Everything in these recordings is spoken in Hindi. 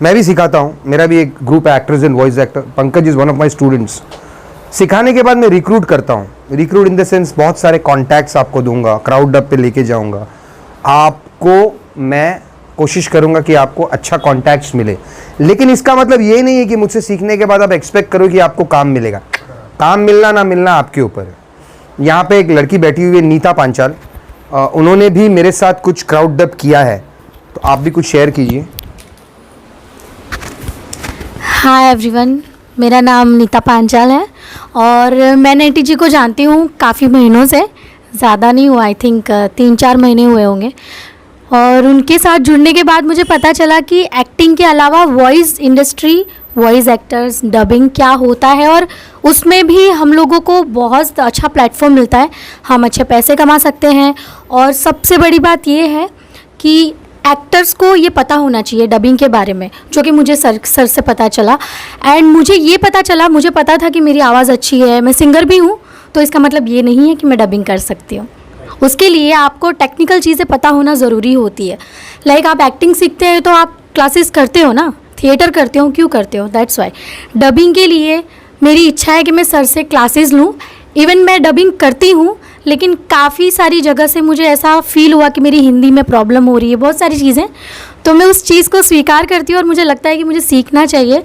मैं भी सिखाता हूँ, मेरा भी एक ग्रुप है actors and voice actor, Pankaj is one of my students. सिखाने के बाद मैं रिक्रूट करता हूँ, रिक्रूट इन द सेंस बहुत सारे कॉन्टैक्ट्स आपको दूंगा, क्राउड अप पे लेके जाऊँगा आपको। मैं कोशिश करूँगा कि आपको अच्छा कॉन्टैक्ट्स मिले, लेकिन इसका मतलब ये नहीं है कि मुझसे सीखने के बाद आप एक्सपेक्ट करो कि आपको काम मिलेगा। काम मिलना ना मिलना आपके ऊपर है। यहाँ पे एक लड़की बैठी हुई है नीता पांचाल, उन्होंने भी मेरे साथ कुछ क्राउड डब किया है, तो आप भी कुछ शेयर कीजिए। हाय एवरीवन, मेरा नाम नीता पांचाल है और मैं नैटी जी को जानती हूँ काफ़ी महीनों से, ज़्यादा नहीं हुआ, आई थिंक 3-4 महीने हुए होंगे। और उनके साथ जुड़ने के बाद मुझे पता चला कि एक्टिंग के अलावा voice industry, voice actors, dubbing क्या होता है और उसमें भी हम लोगों को बहुत अच्छा प्लेटफॉर्म मिलता है, हम अच्छे पैसे कमा सकते हैं। और सबसे बड़ी बात ये है कि एक्टर्स को ये पता होना चाहिए डबिंग के बारे में, जो कि मुझे सर से पता चला। एंड मुझे ये पता चला, मुझे पता था कि मेरी आवाज़ अच्छी है, मैं सिंगर भी हूँ, तो इसका मतलब ये नहीं है कि मैं डबिंग कर सकती हूँ। उसके लिए आपको टेक्निकल चीज़ें पता होना ज़रूरी होती है। लाइक आप एक्टिंग सीखते हैं तो आप क्लासेस करते हो ना, थिएटर करते हो, क्यों करते हो, दैट्स वाई। डबिंग के लिए मेरी इच्छा है कि मैं सर से क्लासेस लूँ। इवन मैं डबिंग करती हूँ, लेकिन काफ़ी सारी जगह से मुझे ऐसा फील हुआ कि मेरी हिंदी में प्रॉब्लम हो रही है, बहुत सारी चीज़ें, तो मैं उस चीज़ को स्वीकार करती हूँ और मुझे लगता है कि मुझे सीखना चाहिए।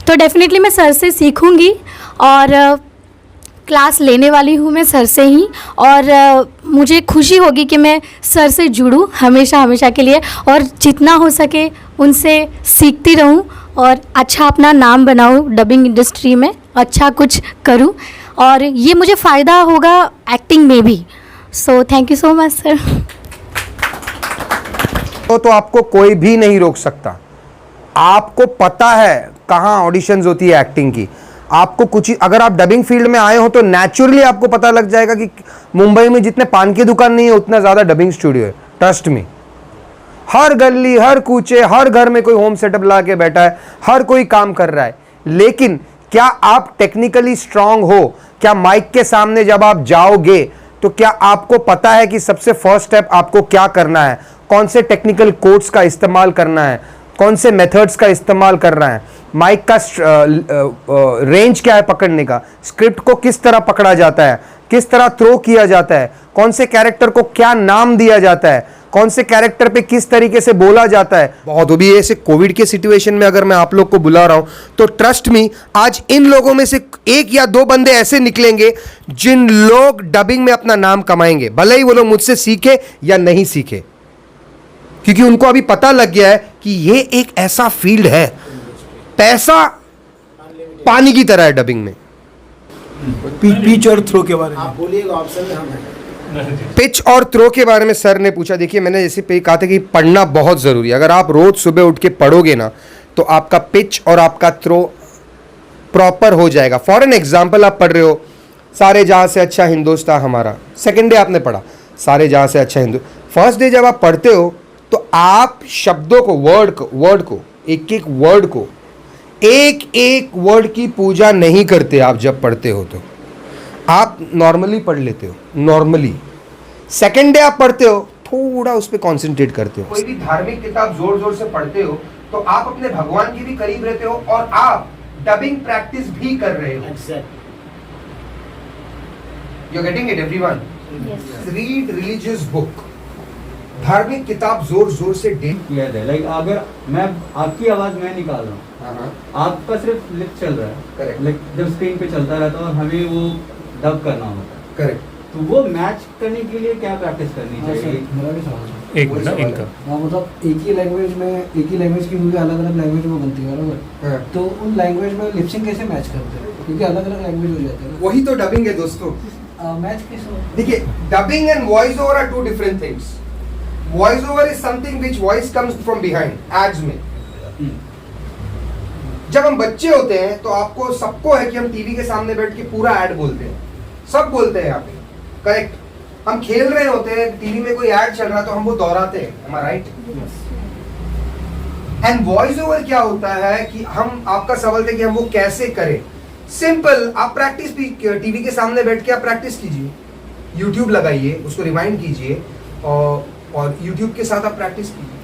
तो डेफिनेटली मैं सर से सीखूँगी और क्लास लेने वाली हूँ मैं सर से ही। और मुझे खुशी होगी कि मैं सर से जुड़ूँ हमेशा हमेशा के लिए और जितना हो सके उनसे सीखती रहूँ और अच्छा अपना नाम बनाऊँ डबिंग इंडस्ट्री में, अच्छा कुछ करूँ और ये मुझे फ़ायदा होगा एक्टिंग में भी। So thank you so much sir. तो आपको कोई भी नहीं रोक सकता। आपको पता है कहाँ ऑडिशंस होती है एक्टिंग की। आपको कुछ, अगर आप डबिंग फील्ड में आए हो तो नेचुरली आपको पता लग जाएगा कि मुंबई में जितने पान की दुकान नहीं है उतना ज़्यादा डबिंग स्टूडियो है। ट्रस्ट मी, हर गली, हर कूचे, हर घर में कोई होम सेटअप ला के बैठा है, हर कोई काम कर रहा है। लेकिन क्या आप टेक्निकली स्ट्रांग हो? क्या माइक के सामने जब आप जाओगे तो क्या आपको पता है कि सबसे फर्स्ट स्टेप आपको क्या करना है, कौन से टेक्निकल कोड्स का इस्तेमाल करना है, कौन से मेथड्स का इस्तेमाल करना है, माइक का रेंज क्या है पकड़ने का, स्क्रिप्ट को किस तरह पकड़ा जाता है, किस तरह थ्रो किया जाता है, कौन से कैरेक्टर को क्या नाम दिया जाता है, कौन से कैरेक्टर पे किस तरीके से बोला जाता है। बहुत भी ऐसे कोविड के सिचुएशन में अगर मैं आप लोग को बुला रहा हूं तो ट्रस्ट मी, आज इन लोगों में से 1 या 2 बंदे ऐसे निकलेंगे जिन लोग डबिंग में अपना नाम कमाएंगे, भले ही वो लोग मुझसे सीखे या नहीं सीखे, क्योंकि उनको अभी पता लग गया है कि ये एक ऐसा फील्ड है, पैसा पानी की तरह है डबिंग में। पिच और थ्रो के बारे में आप बोलिएगा, ऑप्शन में हम हैं। पिच और थ्रो के बारे में सर ने पूछा। देखिए, मैंने जैसे कहा था कि पढ़ना बहुत ज़रूरी है। अगर आप रोज़ सुबह उठ के पढ़ोगे ना तो आपका पिच और आपका थ्रो प्रॉपर हो जाएगा। फॉर एन एग्जाम्पल, आप पढ़ रहे हो सारे जहाँ से अच्छा हिंदुस्तान हमारा, सेकेंड डे आपने पढ़ा सारे जहाँ से अच्छा हिंदू। फर्स्ट डे जब आप पढ़ते हो तो आप शब्दों को, वर्ड को एक एक वर्ड की पूजा नहीं करते। आप जब पढ़ते हो तो आप नॉर्मली पढ़ लेते हो, नॉर्मली। सेकेंड डे आप पढ़ते हो, थोड़ा उस पर कॉन्सेंट्रेट करते हो। कोई भी धार्मिक किताब जोर जोर से पढ़ते हो तो आप अपने भगवान के भी करीब रहते हो और आप डबिंग प्रैक्टिस भी कर रहे हो। You getting it everyone? Read religious book, धार्मिक किताब जोर जोर से किया जाए। लाइक अगर मैं आपकी आवाज मैं निकाल रहा हूँ, आपका सिर्फ लिप चल रहा है, करेक्ट, जब स्क्रीन पे चलता रहता है और हमें वो डब करना होता है, करेक्ट, तो वो मैच करने के लिए क्या प्रैक्टिस करनी चाहिए? मेरा भी सवाल है। एक मिनट इनका, हाँ, मतलब एक ही लैंग्वेज में, एक ही लैंग्वेज की मूवी अलग अलग लैंग्वेज में बनती है, बराबर? तो उन लैंग्वेज में लिपसिंग कैसे मैच करते हैं, क्योंकि अलग अलग लैंग्वेज हो जाते हैं। वही तो डबिंग है दोस्तों। मैच कैसे? देखिए, dubbing and voice over are 2 different things. Voice over is something which voice comes from behind ads में। जब हम बच्चे होते हैं तो आपको सबको है कि हम टीवी के सामने बैठ के पूरा ऐड बोलते हैं, सब बोलते हैं यहाँ पे, करेक्ट। हम खेल रहे होते हैं, टीवी में कोई ऐड चल रहा है तो हम वो दोहराते हैं, am I right? And voice over क्या होता है कि हम, आपका सवाल था कि हम वो कैसे करें। सिंपल, आप प्रैक्टिस भी टीवी के सामने बैठ के आप प्रैक्टिस कीजिए, यूट्यूब लगाइए, उसको रिवाइंड कीजिए और यूट्यूब के साथ आप प्रैक्टिस कीजिए।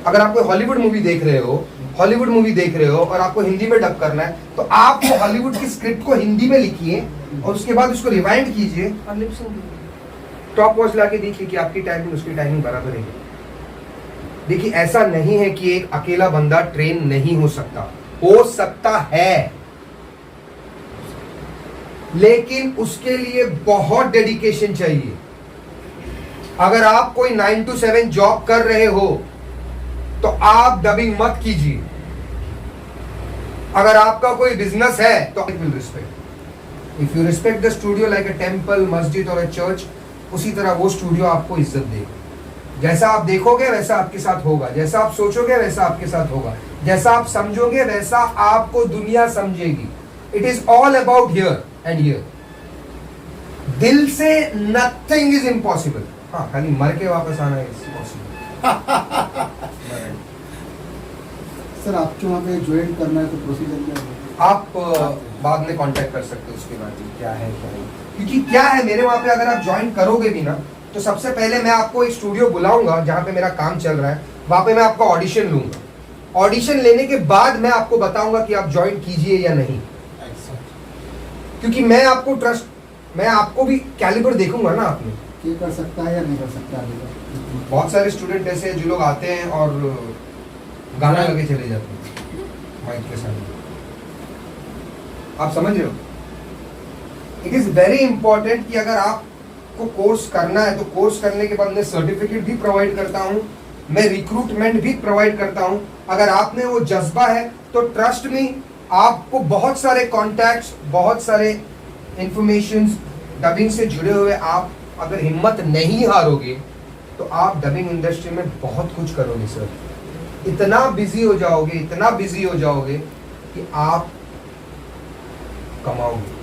अगर आप कोई हॉलीवुड मूवी देख रहे हो और आपको हिंदी में डब करना है, तो आप वो हॉलीवुड की स्क्रिप्ट को हिंदी में लिखिए और उसके बाद उसको रिवाइंड कीजिए और लिप सिंक कीजिए। टॉप वॉच लाके देखिए कि आपकी टाइमिंग उसकी टाइमिंग बराबर है। देखिए ऐसा नहीं है कि एक अकेला बंदा ट्रेन नहीं हो सकता है, लेकिन उसके लिए बहुत डेडिकेशन चाहिए। अगर आप कोई 9 to 7 जॉब कर रहे हो तो आप डबिंग मत कीजिए। अगर आपका कोई बिजनेस है तो will respect. If you respect the studio like a temple, मस्जिद और अ चर्च, उसी तरह वो स्टूडियो आपको इज्जत देगा। जैसा आप देखोगे वैसा आपके साथ होगा, जैसा आप सोचोगे वैसा आपके साथ होगा, जैसा आप समझोगे वैसा आपको दुनिया समझेगी। It is all about here and here. दिल से नथिंग इज इम्पॉसिबल। हाँ, खाली मर के वापस आना इज पॉसिबल। सर आपके वहाँ पे ज्वाइन करना है तो प्रोसीजर क्या है? आप बाद में कांटेक्ट कर सकते हो उसके बाद क्या है क्या नहीं। क्योंकि क्या है, मेरे वहाँ पे अगर आप ज्वाइन करोगे भी ना, तो सबसे पहले मैं आपको एक स्टूडियो बुलाऊंगा जहाँ पे मेरा काम चल रहा है, वहाँ पे मैं आपका ऑडिशन लूंगा। ऑडिशन लेने के बाद मैं आपको बताऊंगा कि आप ज्वाइन कीजिए या नहीं। क्योंकि मैं आपको ट्रस्ट, मैं आपको भी कैलिबर देखूंगा ना आपने ये कर सकता है या नहीं कर सकता आगे। बहुत सारे स्टूडेंट ऐसे हैं जो लोग आते हैं और गाना लगे चले जाते हैं माइक के साथ। आप समझ रहे हो? इट इज वेरी इंपॉर्टेंट कि अगर आपको कोर्स करना है तो कोर्स करने के बाद मैं सर्टिफिकेट भी प्रोवाइड करता हूँ, मैं रिक्रूटमेंट भी प्रोवाइड करता हूँ। अगर आप में वो जज्बा है तो ट्रस्ट में आपको बहुत सारे कॉन्टैक्ट्स, बहुत सारे इंफॉर्मेशंस डबिंग से जुड़े हुए, आप अगर हिम्मत नहीं हारोगे तो आप डबिंग इंडस्ट्री में बहुत कुछ करोगे सर। इतना बिजी हो जाओगे कि आप कमाओगे।